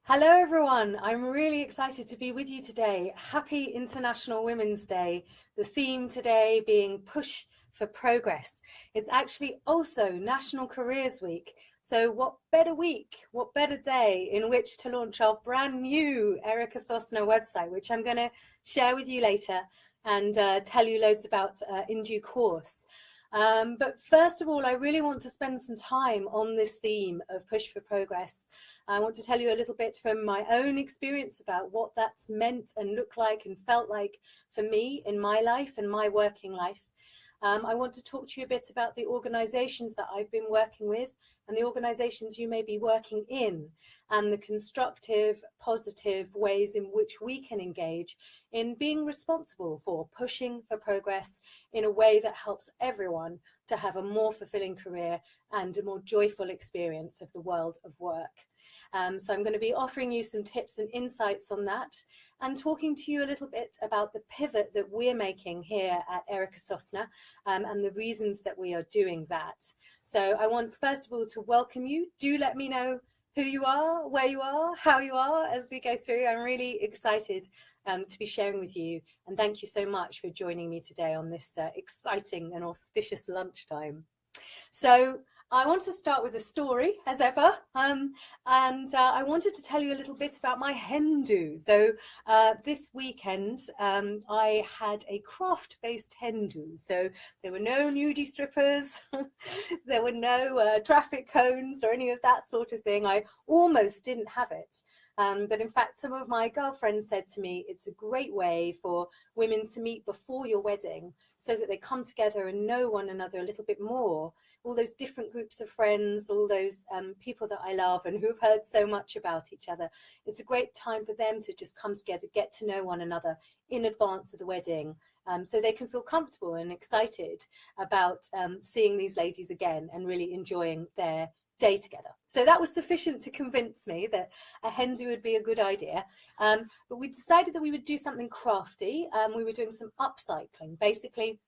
Hello, everyone. I'm really excited to be with you today. Happy International Women's Day. The theme today being Push for Progress. It's actually also National Careers Week. So, what better week, what better day in which to launch our brand new Erica Sosna website, which I'm going to share with you later and tell you loads about in due course. But first of all, I really want to spend some time on this theme of Push for Progress. I want to tell you a little bit from my own experience about what that's meant and looked like and felt like for me in my life and my working life. I want to talk to you a bit about the organizations that I've been working with and the organizations you may be working in, and the constructive, positive ways in which we can engage in being responsible for pushing for progress in a way that helps everyone to have a more fulfilling career and a more joyful experience of the world of work. So I'm going to be offering you some tips and insights on that, and talking to you a little bit about the pivot that we're making here at Erica Sosna, and the reasons that we are doing that. So I want, first of all, to welcome you. Do let me know who you are, where you are, how you are as we go through. I'm really excited to be sharing with you. And thank you so much for joining me today on this exciting and auspicious lunchtime. So I want to start with a story, as ever, and I wanted to tell you a little bit about my hen do. So this weekend, I had a craft-based hen do. So there were no nudie strippers, there were no traffic cones or any of that sort of thing. I almost didn't have it. But in fact, some of my girlfriends said to me, it's a great way for women to meet before your wedding so that they come together and know one another a little bit more. All those different groups of friends, all those people that I love and who've heard so much about each other. It's a great time for them to just come together, get to know one another in advance of the wedding, so they can feel comfortable and excited about seeing these ladies again and really enjoying their day together. So that was sufficient to convince me that a hen do would be a good idea. But we decided that we would do something crafty. We were doing some upcycling. Basically,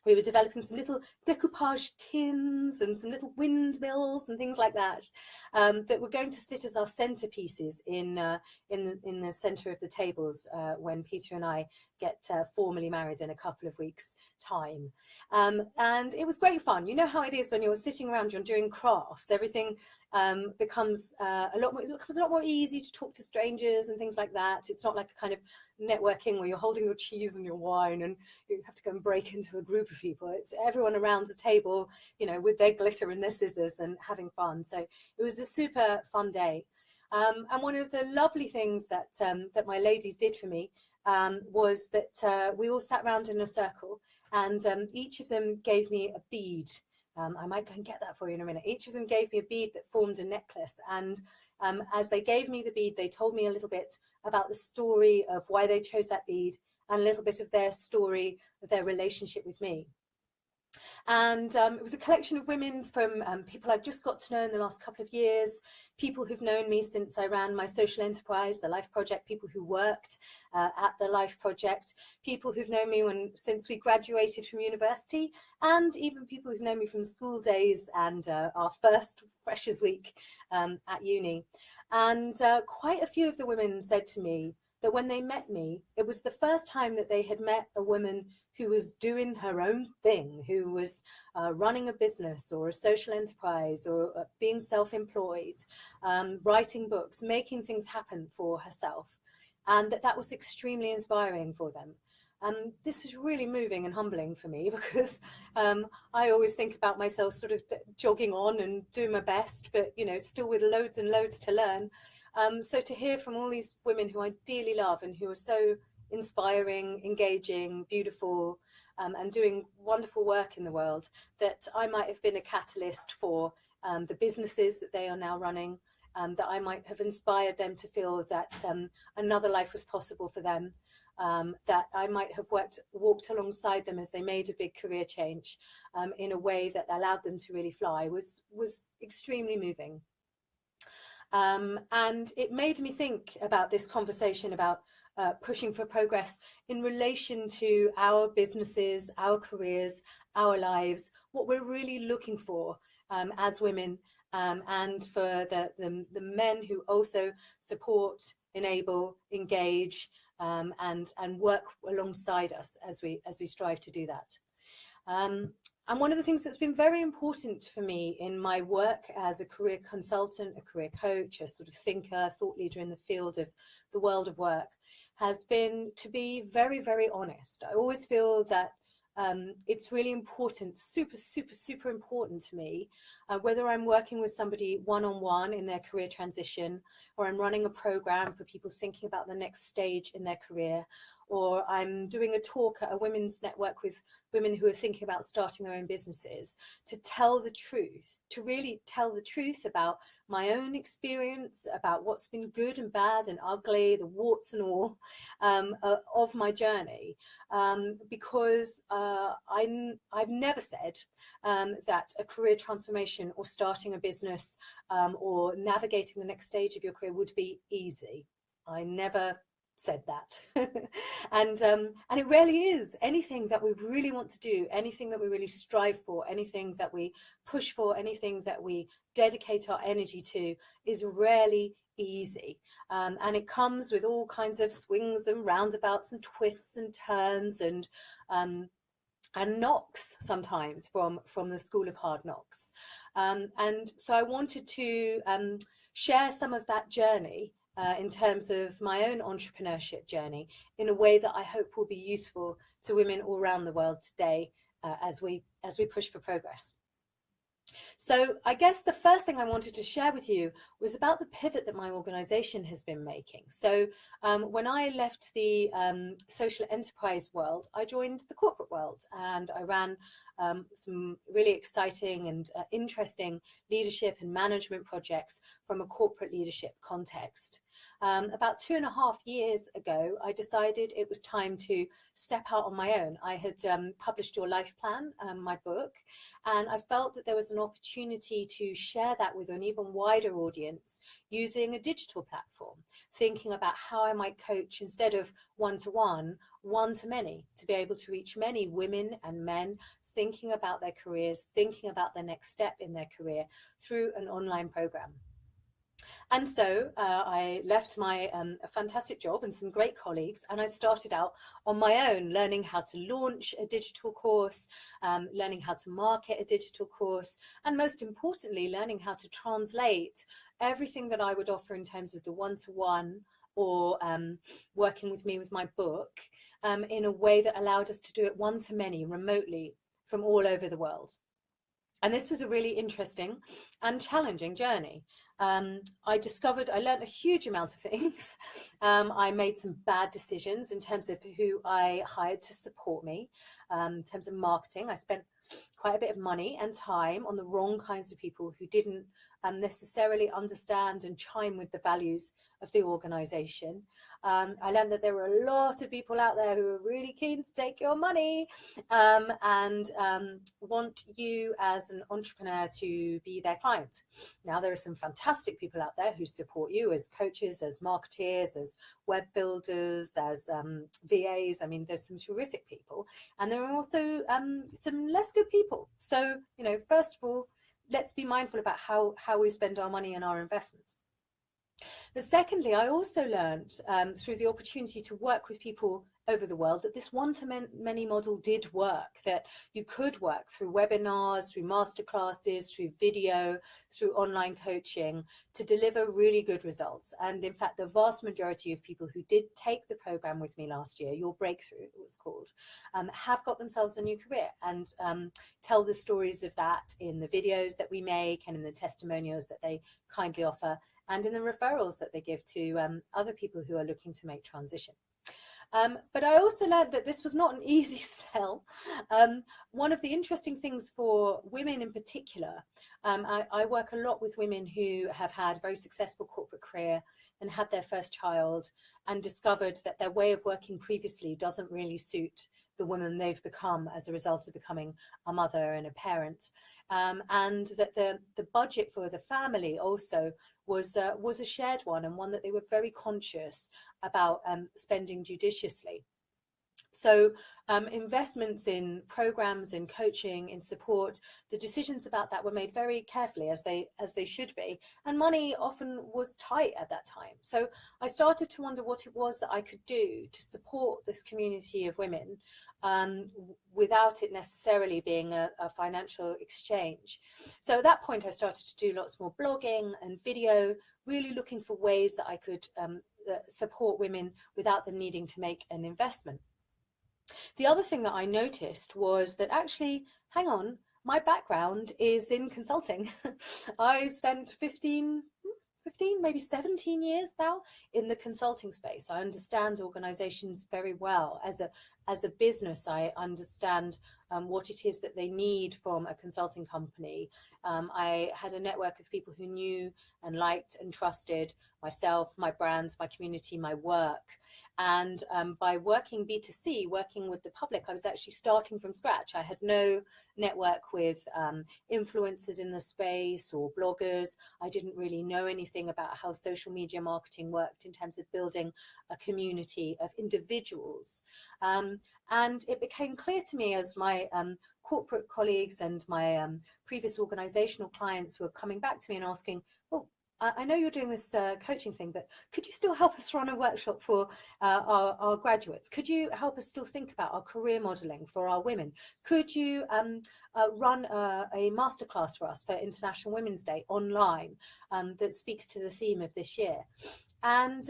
we were developing some little decoupage tins and some little windmills and things like that, that were going to sit as our centerpieces in the center of the tables when Peter and I get formally married in a couple of weeks' time. And it was great fun. You know how it is when you're sitting around, you're doing crafts, everything becomes a lot more easy to talk to strangers and things like that. It's not like a kind of networking where you're holding your cheese and your wine and you have to go and break into a group of people. It's everyone around the table, you know, with their glitter and their scissors and having fun. So it was a super fun day. And one of the lovely things that that my ladies did for me was that we all sat around in a circle, and each of them gave me a bead. I might go and get that for you in a minute. Each of them gave me a bead that formed a necklace. And as they gave me the bead, they told me a little bit about the story of why they chose that bead and a little bit of their story, of their relationship with me. And it was a collection of women from people I've just got to know in the last couple of years, people who've known me since I ran my social enterprise, the Life Project, people who worked at the Life Project, people who've known me since we graduated from university, and even people who've known me from school days and our first Freshers Week at uni. And quite a few of the women said to me that when they met me, it was the first time that they had met a woman who was doing her own thing, who was running a business or a social enterprise or being self-employed, writing books, making things happen for herself, and that was extremely inspiring for them. And this was really moving and humbling for me because I always think about myself sort of jogging on and doing my best, but, you know, still with loads and loads to learn. So to hear from all these women who I dearly love and who are so inspiring, engaging, beautiful, and doing wonderful work in the world, that I might have been a catalyst for the businesses that they are now running, that I might have inspired them to feel that another life was possible for them, that I might have walked alongside them as they made a big career change in a way that allowed them to really fly, was extremely moving. And it made me think about this conversation about pushing for progress in relation to our businesses, our careers, our lives, what we're really looking for as women, and for the men who also support, enable, engage, and work alongside us as we strive to do that. And one of the things that's been very important for me in my work as a career consultant, a career coach, a sort of thinker, thought leader in the field of the world of work, has been to be very, very honest. I always feel that it's really important, super important to me, whether I'm working with somebody one-on-one in their career transition, or I'm running a program for people thinking about the next stage in their career, or I'm doing a talk at a women's network with women who are thinking about starting their own businesses, to tell the truth, to really tell the truth about my own experience, about what's been good and bad and ugly, the warts and all of my journey, because I've never said that a career transformation or starting a business or navigating the next stage of your career would be easy. I never said that. And it really is. Anything that we really want to do, anything that we really strive for, anything that we push for, anything that we dedicate our energy to is rarely easy, and it comes with all kinds of swings and roundabouts and twists and turns and knocks sometimes from the school of hard knocks, and so I wanted to share some of that journey in terms of my own entrepreneurship journey in a way that I hope will be useful to women all around the world today as we push for progress. So I guess the first thing I wanted to share with you was about the pivot that my organization has been making. So when I left the social enterprise world, I joined the corporate world, and I ran some really exciting and interesting leadership and management projects from a corporate leadership context. About 2.5 years ago, I decided it was time to step out on my own. I had published Your Life Plan, my book, and I felt that there was an opportunity to share that with an even wider audience using a digital platform, thinking about how I might coach instead of one-to-one, one-to-many, to be able to reach many women and men thinking about their careers, thinking about the next step in their career through an online program. And so I left my fantastic job and some great colleagues, and I started out on my own, learning how to launch a digital course, learning how to market a digital course, and most importantly, learning how to translate everything that I would offer in terms of the one-to-one or working with me with my book in a way that allowed us to do it one-to-many remotely from all over the world. And this was a really interesting and challenging journey. I learned a huge amount of things. I made some bad decisions in terms of who I hired to support me. In terms of marketing, I spent quite a bit of money and time on the wrong kinds of people who didn't necessarily understand and chime with the values of the organization. I learned that there were a lot of people out there who were really keen to take your money and want you as an entrepreneur to be their client. Now, there are some fantastic people out there who support you as coaches, as marketeers, as web builders, as VAs. I mean, there's some terrific people, and there are also some less good people. So, first of all, let's be mindful about how we spend our money and our investments. But secondly, I also learned through the opportunity to work with people over the world that this one-to-many model did work, that you could work through webinars, through masterclasses, through video, through online coaching to deliver really good results. And in fact, the vast majority of people who did take the program with me last year, Your Breakthrough it was called, have got themselves a new career and tell the stories of that in the videos that we make and in the testimonials that they kindly offer and in the referrals that they give to other people who are looking to make transition. But I also learned that this was not an easy sell. One of the interesting things for women in particular, I work a lot with women who have had a very successful corporate career and had their first child and discovered that their way of working previously doesn't really suit the woman they've become as a result of becoming a mother and a parent, and that the budget for the family also was a shared one and one that they were very conscious about spending judiciously. So investments in programs, in coaching, in support, the decisions about that were made very carefully, as they should be. And money often was tight at that time. So I started to wonder what it was that I could do to support this community of women without it necessarily being a financial exchange. So at that point, I started to do lots more blogging and video, really looking for ways that I could support women without them needing to make an investment. The other thing that I noticed was that actually, hang on, my background is in consulting. I've spent 15, maybe 17 years now in the consulting space. I understand organizations very well. As a business, I understand what it is that they need from a consulting company. I had a network of people who knew and liked and trusted myself, my brands, my community, my work. And by working B2C, working with the public, I was actually starting from scratch. I had no network with influencers in the space or bloggers. I didn't really know anything about how social media marketing worked in terms of building a community of individuals. And it became clear to me as my corporate colleagues and my previous organizational clients were coming back to me and asking, well, I know you're doing this coaching thing, but could you still help us run a workshop for our graduates? Could you help us still think about our career modeling for our women? Could you run a masterclass for us for International Women's Day online that speaks to the theme of this year? And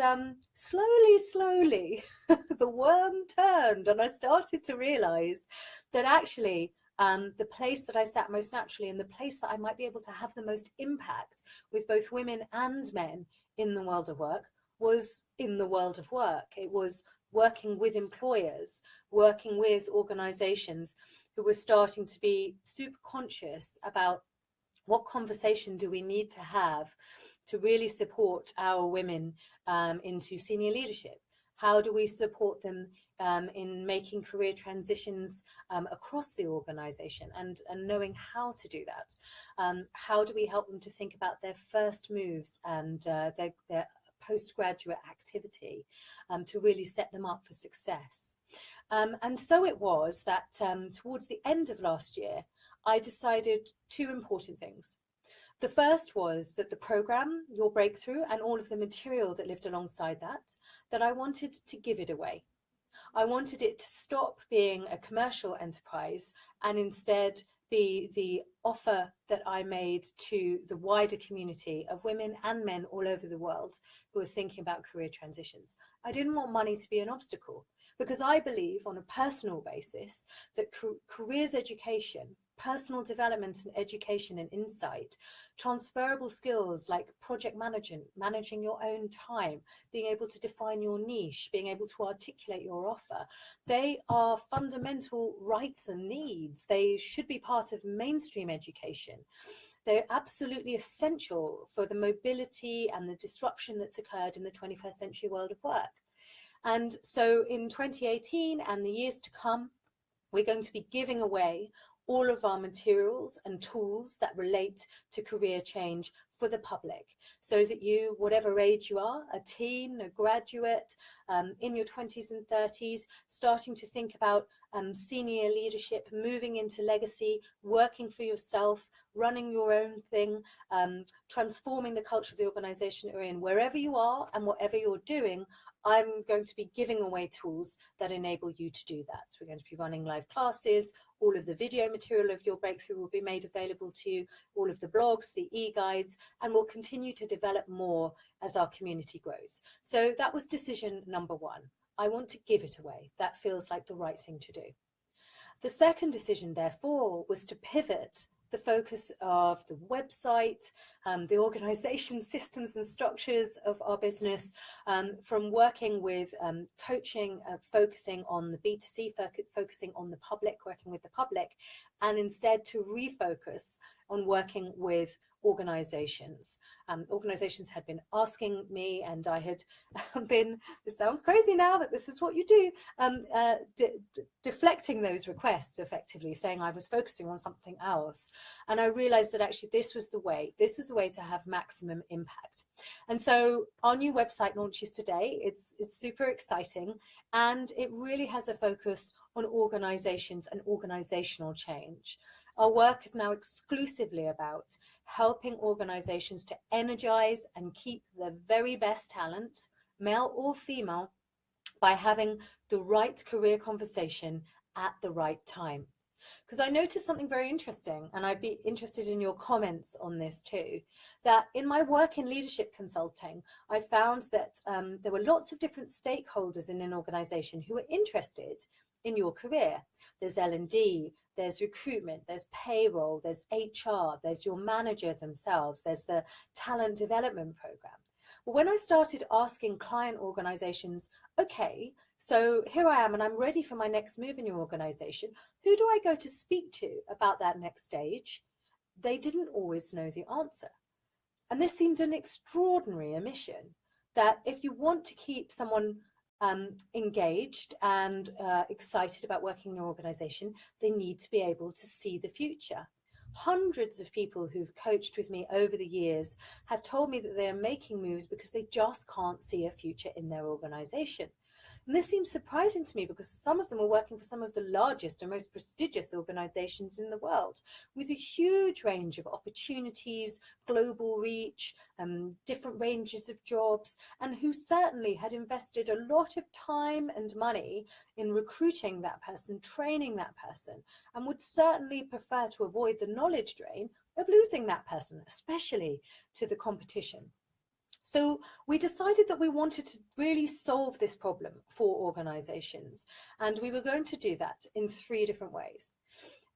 slowly, the worm turned, and I started to realize that actually the place that I sat most naturally and the place that I might be able to have the most impact with both women and men in the world of work was in the world of work. It was working with employers, working with organizations who were starting to be super conscious about what conversation do we need to have to really support our women into senior leadership? How do we support them in making career transitions across the organization and knowing how to do that? How do we help them to think about their first moves and their postgraduate activity to really set them up for success? And so it was that towards the end of last year, I decided two important things. The first was that the program, Your Breakthrough, and all of the material that lived alongside that I wanted to give it away. I wanted it to stop being a commercial enterprise and instead be the offer that I made to the wider community of women and men all over the world who are thinking about career transitions. I didn't want money to be an obstacle because I believe on a personal basis that careers education, personal development and education and insight, transferable skills like project management, managing your own time, being able to define your niche, being able to articulate your offer, they are fundamental rights and needs. They should be part of mainstream education. They're absolutely essential for the mobility and the disruption that's occurred in the 21st century world of work. And so in 2018 and the years to come, we're going to be giving away all of our materials and tools that relate to career change for the public, so that you, whatever age you are, a teen, a graduate, in your 20s and 30s, starting to think about senior leadership, moving into legacy, working for yourself, running your own thing, transforming the culture of the organization you're in, wherever you are and whatever you're doing, I'm going to be giving away tools that enable you to do that. So we're going to be running live classes. All of the video material of Your Breakthrough will be made available to you, all of the blogs, the e-guides, and we'll continue to develop more as our community grows. So that was decision number one. I want to give it away. That feels like the right thing to do. The second decision, therefore, was to pivot the focus of the website, the organization systems and structures of our business from working with coaching, focusing on the B2C, focusing on the public, working with the public, and instead to refocus on working with organizations. Organizations had been asking me, and I had been, this sounds crazy now, but this is what you do, deflecting those requests, effectively saying I was focusing on something else. And I realized that actually this was the way to have maximum impact. And so our new website launches today. It's super exciting, and it really has a focus on organizations and organizational change. Our work is now exclusively about helping organizations to energize and keep the very best talent, male or female, by having the right career conversation at the right time. Because I noticed something very interesting, and I'd be interested in your comments on this too, that in my work in leadership consulting, I found that there were lots of different stakeholders in an organization who were interested in your career. There's L&D, there's recruitment, there's payroll, there's HR, there's your manager themselves, there's the talent development program. But when I started asking client organizations, okay, so here I am and I'm ready for my next move in your organization, who do I go to speak to about that next stage? They didn't always know the answer. And this seemed an extraordinary omission, that if you want to keep someone engaged and excited about working in your organization, they need to be able to see the future. Hundreds of people who've coached with me over the years have told me that they are making moves because they just can't see a future in their organization. And this seems surprising to me because some of them are working for some of the largest and most prestigious organizations in the world, with a huge range of opportunities, global reach, different ranges of jobs, and who certainly had invested a lot of time and money in recruiting that person, training that person, and would certainly prefer to avoid the knowledge drain of losing that person, especially to the competition. So we decided that we wanted to really solve this problem for organizations, and we were going to do that in 3 different ways.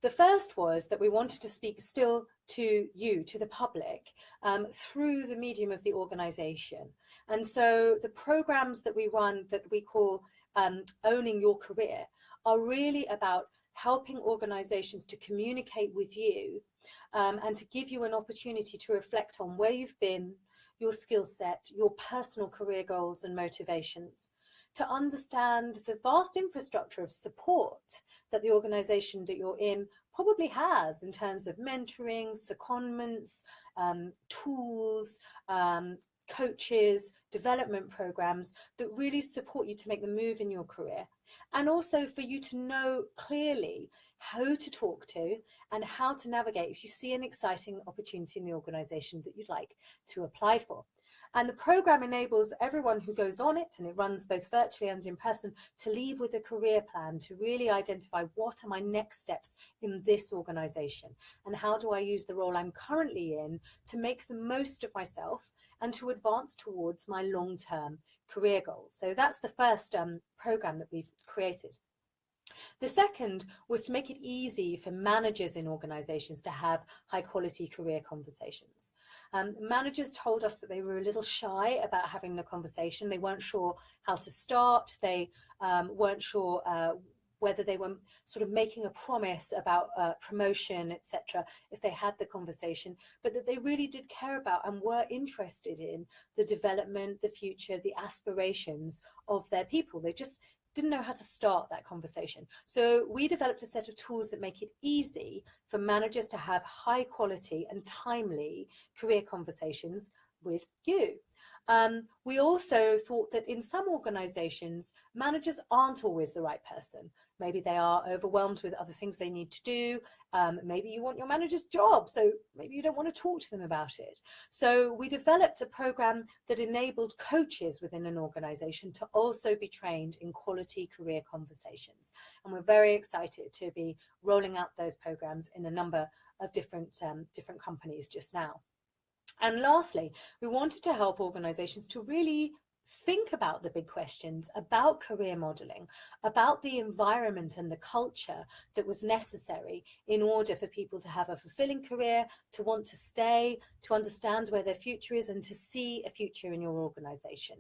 The first was that we wanted to speak still to you, to the public, through the medium of the organization. And so the programs that we run that we call Owning Your Career are really about helping organizations to communicate with you and to give you an opportunity to reflect on where you've been, your skill set, your personal career goals and motivations, to understand the vast infrastructure of support that the organization that you're in probably has in terms of mentoring, secondments, tools, coaches, development programs that really support you to make the move in your career. And also for you to know clearly who to talk to and how to navigate if you see an exciting opportunity in the organization that you'd like to apply for. And the program enables everyone who goes on it, and it runs both virtually and in person, to leave with a career plan, to really identify what are my next steps in this organization and how do I use the role I'm currently in to make the most of myself and to advance towards my long-term career goals. So that's the first program that we've created. The second was to make it easy for managers in organizations to have high quality career conversations. Managers told us that they were a little shy about having the conversation. They weren't sure how to start. They weren't sure whether they were sort of making a promise about promotion, etc., if they had the conversation, but that they really did care about and were interested in the development, the future, the aspirations of their people. They just didn't know how to start that conversation. So we developed a set of tools that make it easy for managers to have high quality and timely career conversations with you. We also thought that in some organizations, managers aren't always the right person. Maybe they are overwhelmed with other things they need to do. Maybe you want your manager's job, so maybe you don't want to talk to them about it. So we developed a program that enabled coaches within an organization to also be trained in quality career conversations. And we're very excited to be rolling out those programs in a number of different companies just now. And lastly, we wanted to help organizations to really think about the big questions about career modeling, about the environment and the culture that was necessary in order for people to have a fulfilling career, to want to stay, to understand where their future is, and to see a future in your organization.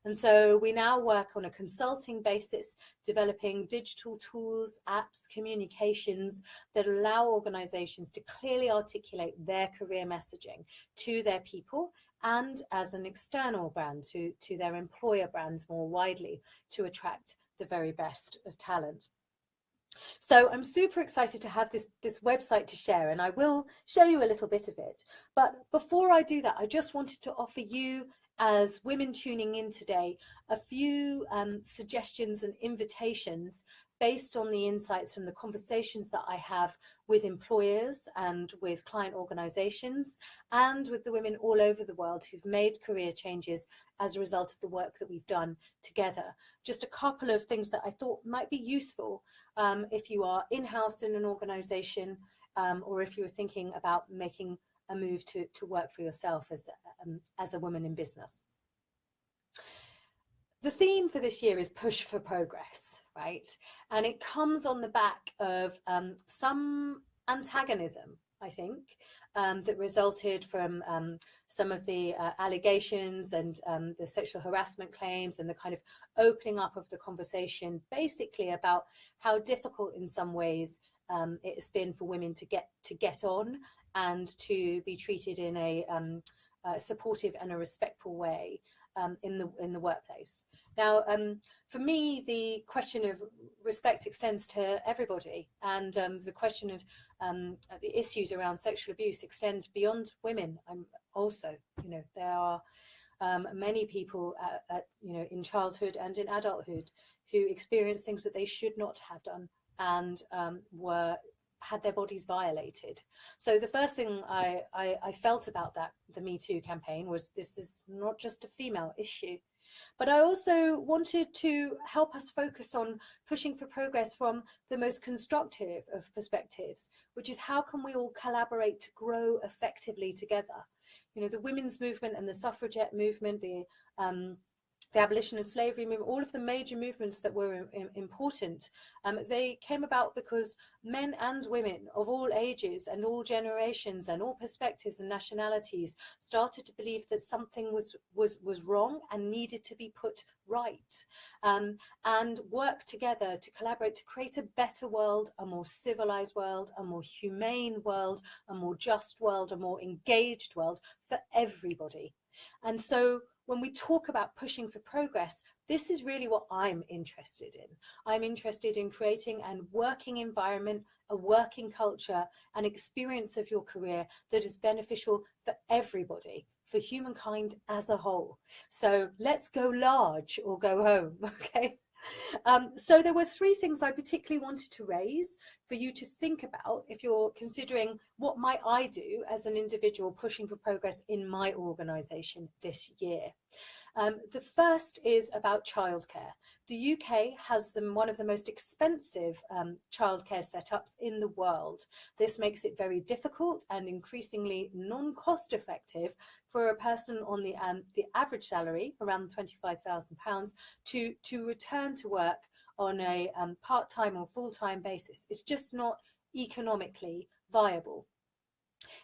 And so we now work on a consulting basis, developing digital tools, apps, communications that allow organizations to clearly articulate their career messaging to their people, and as an external brand to their employer brands more widely, to attract the very best of talent. So I'm super excited to have this website to share, and I will show you a little bit of it. But before I do that, I just wanted to offer you, as women tuning in today, a few suggestions and invitations based on the insights from the conversations that I have with employers and with client organizations and with the women all over the world who've made career changes as a result of the work that we've done together. Just a couple of things that I thought might be useful if you are in-house in an organization, or if you're thinking about making a move to work for yourself as a woman in business. The theme for this year is push for progress, right? And it comes on the back of some antagonism, I think, that resulted from some of the allegations and the sexual harassment claims, and the kind of opening up of the conversation, basically about how difficult in some ways it has been for women to get on and to be treated in a supportive and a respectful way in the workplace. Now, for me, the question of respect extends to everybody, and the question of the issues around sexual abuse extend beyond women. I'm also, there are many people in childhood and in adulthood who experience things that they should not have done, and had their bodies violated. So the first thing I felt about the Me Too campaign was, this is not just a female issue. But I also wanted to help us focus on pushing for progress from the most constructive of perspectives, which is how can we all collaborate to grow effectively together? The women's movement and the suffragette movement, the abolition of slavery movement, all of the major movements that were important, they came about because men and women of all ages and all generations and all perspectives and nationalities started to believe that something was wrong and needed to be put right, and work together to collaborate to create a better world, a more civilized world, a more humane world, a more just world, a more engaged world for everybody. And so when we talk about pushing for progress, this is really what I'm interested in. I'm interested in creating a working environment, a working culture, an experience of your career that is beneficial for everybody, for humankind as a whole. So let's go large or go home, okay? So there were three things I particularly wanted to raise for you to think about if you're considering what might I do as an individual pushing for progress in my organisation this year. The first is about childcare. The UK has one of the most expensive childcare setups in the world. This makes it very difficult and increasingly non-cost effective for a person on the average salary, around £25,000, to return to work on a part-time or full-time basis. It's just not economically viable.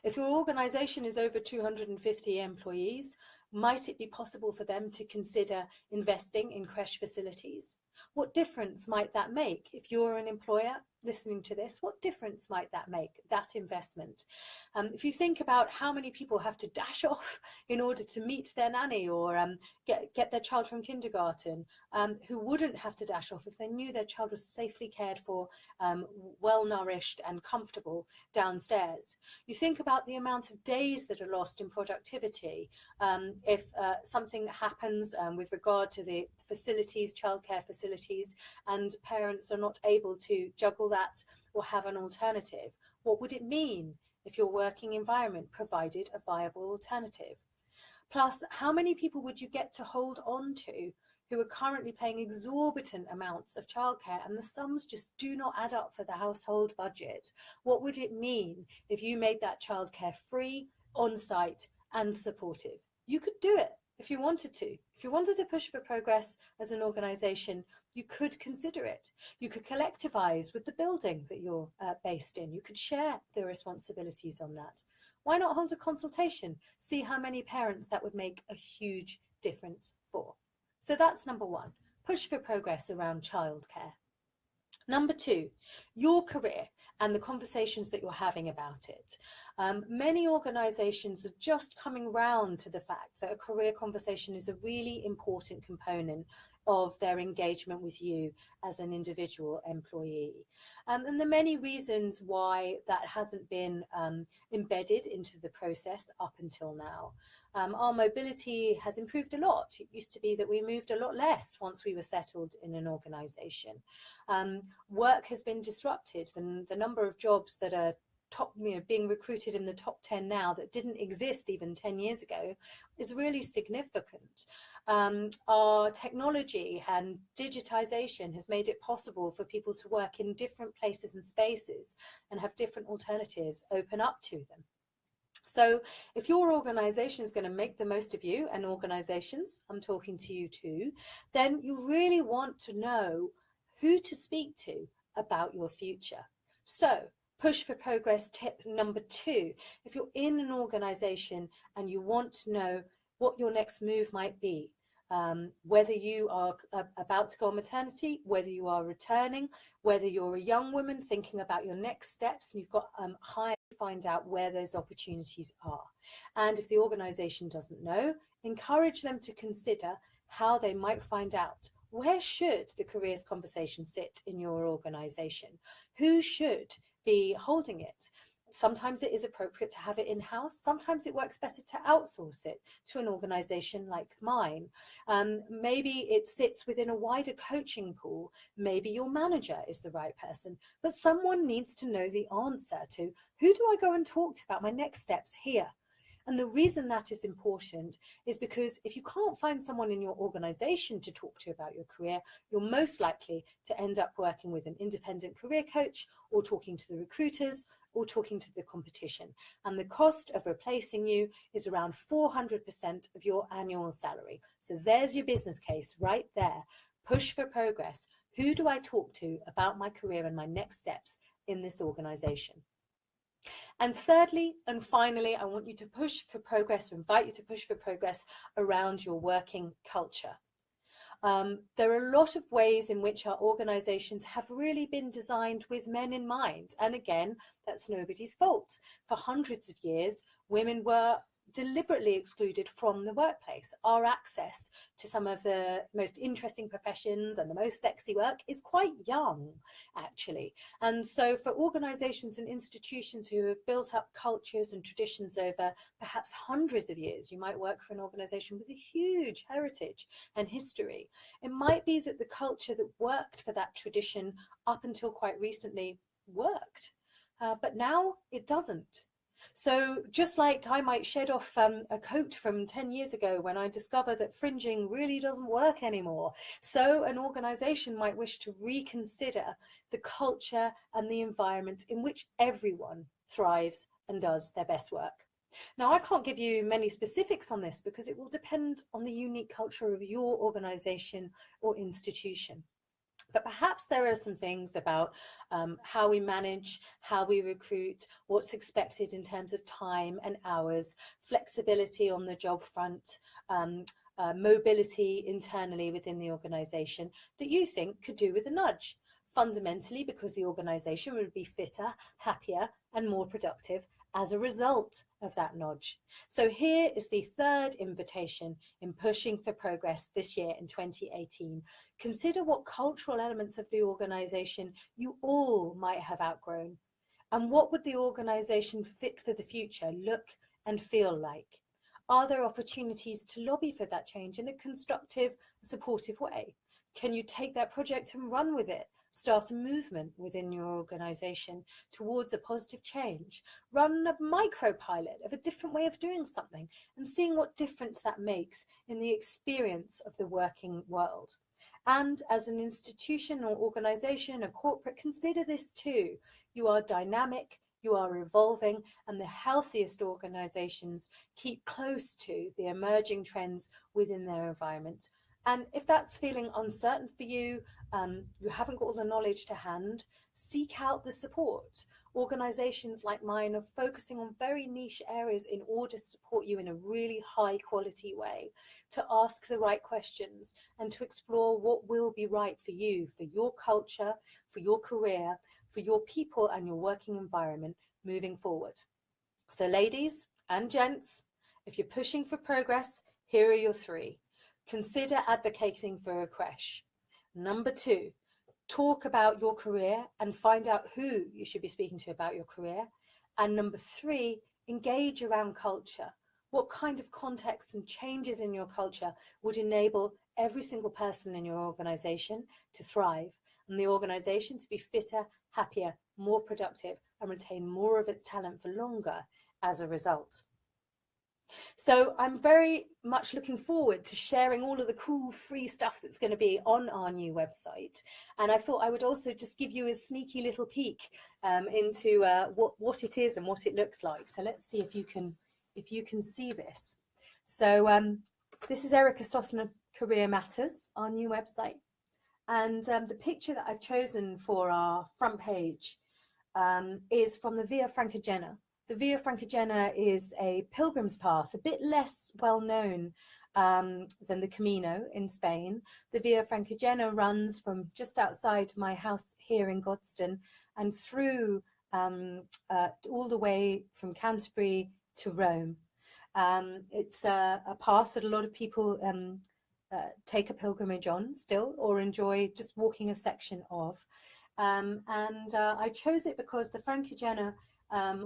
If your organisation is over 250 employees, might it be possible for them to consider investing in creche facilities? What difference might that make? If you're an employer listening to this, what difference might that make, that investment? If you think about how many people have to dash off in order to meet their nanny or get their child from kindergarten, who wouldn't have to dash off if they knew their child was safely cared for, well nourished and comfortable downstairs. You think about the amount of days that are lost in productivity if something happens with regard to the facilities, childcare facilities, and parents are not able to juggle that or have an alternative. What would it mean if your working environment provided a viable alternative? Plus, how many people would you get to hold on to who are currently paying exorbitant amounts of childcare and the sums just do not add up for the household budget? What would it mean if you made that childcare free, on-site and supportive? You could do it. if you wanted to. If you wanted to push for progress as an organization, you could consider it. You could collectivize with the building that you're based in. You could share the responsibilities on that. Why not hold a consultation? See how many parents that would make a huge difference for. So that's number one, push for progress around childcare. Number two, your career and the conversations that you're having about it. Many organizations are just coming round to the fact that a career conversation is a really important component of their engagement with you as an individual employee. And there are many reasons why that hasn't been embedded into the process up until now. Our mobility has improved a lot. It used to be that we moved a lot less once we were settled in an organization. Work has been disrupted. The number of jobs that are being recruited in the top 10 now that didn't exist even 10 years ago is really significant. Our technology and digitization has made it possible for people to work in different places and spaces and have different alternatives open up to them. So if your organization is going to make the most of you, and organizations, I'm talking to you too, then you really want to know who to speak to about your future. So push for progress tip number two, if you're in an organization and you want to know what your next move might be, whether you are about to go on maternity, whether you are returning, whether you're a young woman thinking about your next steps, and you've got high to find out where those opportunities are. And if the organization doesn't know, encourage them to consider how they might find out. Where should the careers conversation sit in your organization? Who should be holding it? Sometimes it is appropriate to have it in-house. Sometimes it works better to outsource it to an organization like mine. Maybe it sits within a wider coaching pool. Maybe your manager is the right person, but someone needs to know the answer to who do I go and talk to about my next steps here? And the reason that is important is because if you can't find someone in your organization to talk to about your career, you're most likely to end up working with an independent career coach or talking to the recruiters or talking to the competition. And the cost of replacing you is around 400% of your annual salary. So there's your business case right there. Push for progress. Who do I talk to about my career and my next steps in this organization? And thirdly, and finally, I want you to push for progress, or invite you to push for progress around your working culture. There are a lot of ways in which our organizations have really been designed with men in mind. And again, that's nobody's fault. For hundreds of years, women were deliberately excluded from the workplace. Our access to some of the most interesting professions and the most sexy work is quite young, actually. And so for organizations and institutions who have built up cultures and traditions over perhaps hundreds of years, you might work for an organization with a huge heritage and history. It might be that the culture that worked for that tradition up until quite recently worked, but now it doesn't. So just like I might shed off a coat from 10 years ago when I discovered that fringing really doesn't work anymore, so an organization might wish to reconsider the culture and the environment in which everyone thrives and does their best work. Now, I can't give you many specifics on this because it will depend on the unique culture of your organization or institution. But perhaps there are some things about how we manage, how we recruit, what's expected in terms of time and hours, flexibility on the job front, mobility internally within the organization that you think could do with a nudge. Fundamentally, because the organization would be fitter, happier, and more productive as a result of that nudge. So here is the third invitation in pushing for progress this year in 2018. Consider what cultural elements of the organization you all might have outgrown, and what would the organization fit for the future look and feel like? Are there opportunities to lobby for that change in a constructive, supportive way? Can you take that project and run with it? Start a movement within your organization towards a positive change. Run a micro pilot of a different way of doing something and seeing what difference that makes in the experience of the working world. And as an institution or organization, a corporate, consider this too. You are dynamic, you are evolving, and the healthiest organizations keep close to the emerging trends within their environment. And if that's feeling uncertain for you, you haven't got all the knowledge to hand, seek out the support. Organizations like mine are focusing on very niche areas in order to support you in a really high quality way, to ask the right questions and to explore what will be right for you, for your culture, for your career, for your people and your working environment moving forward. So ladies and gents, if you're pushing for progress, here are your three. Consider advocating for a creche. Number two, talk about your career and find out who you should be speaking to about your career. And number three, engage around culture. What kind of contexts and changes in your culture would enable every single person in your organization to thrive and the organization to be fitter, happier, more productive, and retain more of its talent for longer as a result. So I'm very much looking forward to sharing all of the cool free stuff that's going to be on our new website. And I thought I would also just give you a sneaky little peek into what it is and what it looks like. So let's see if you can see this. So this is Erica Sosna Career Matters, our new website. And the picture that I've chosen for our front page is from the Via Francigena. The Via Francigena is a pilgrim's path, a bit less well known than the Camino in Spain. The Via Francigena runs from just outside my house here in Godstone and through all the way from Canterbury to Rome. It's a path that a lot of people take a pilgrimage on still, or enjoy just walking a section of. I chose it because the Francigena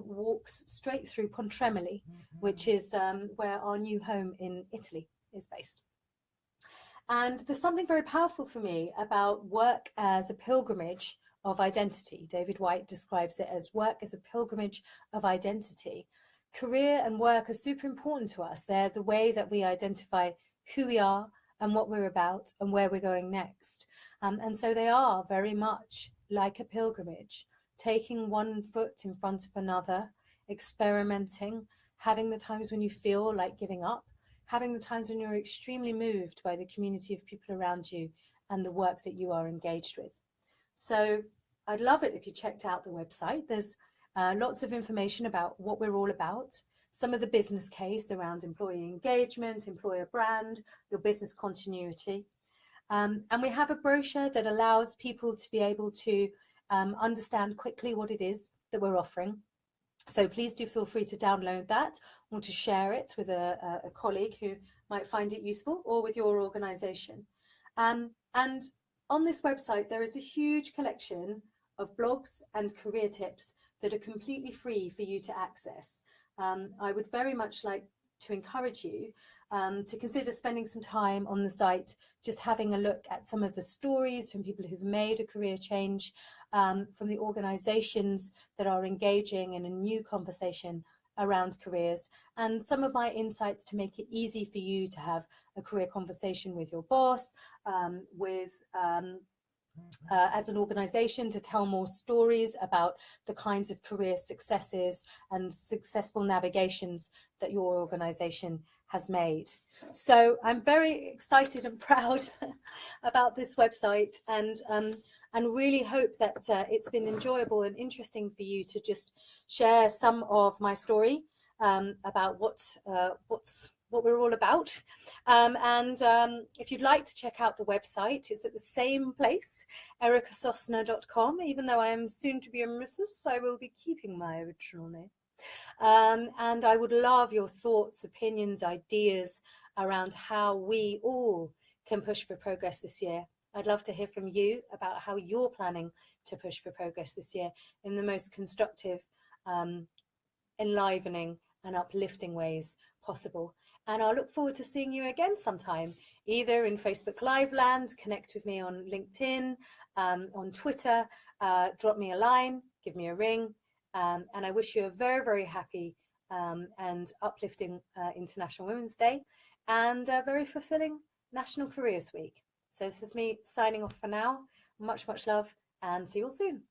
walks straight through Pontremoli, which is where our new home in Italy is based. And there's something very powerful for me about work as a pilgrimage of identity. David Whyte describes it as work as a pilgrimage of identity. Career and work are super important to us. They're the way that we identify who we are and what we're about and where we're going next. And so they are very much like a pilgrimage, taking one foot in front of another, experimenting, having the times when you feel like giving up, having the times when you're extremely moved by the community of people around you and the work that you are engaged with. So I'd love it if you checked out the website. There's lots of information about what we're all about, some of the business case around employee engagement, employer brand, your business continuity. And we have a brochure that allows people to be able to understand quickly what it is that we're offering. So please do feel free to download that or to share it with a colleague who might find it useful, or with your organization. And on this website, there is a huge collection of blogs and career tips that are completely free for you to access. I would very much like to encourage you to consider spending some time on the site, just having a look at some of the stories from people who've made a career change, from the organizations that are engaging in a new conversation around careers, and some of my insights to make it easy for you to have a career conversation with your boss, as an organization, to tell more stories about the kinds of career successes and successful navigations that your organization has made. So I'm very excited and proud about this website, and really hope that it's been enjoyable and interesting for you to just share some of my story about what we're all about. If you'd like to check out the website, it's at the same place, ericasosna.com. Even though I am soon to be a Mrs., I will be keeping my original name. And I would love your thoughts, opinions, ideas around how we all can push for progress this year. I'd love to hear from you about how you're planning to push for progress this year in the most constructive, enlivening and uplifting ways possible. And I'll look forward to seeing you again sometime, either in Facebook Live land, connect with me on LinkedIn, on Twitter, drop me a line, give me a ring. And I wish you a very, very happy and uplifting International Women's Day, and a very fulfilling National Careers Week. So this is me signing off for now. Much, much love, and see you all soon.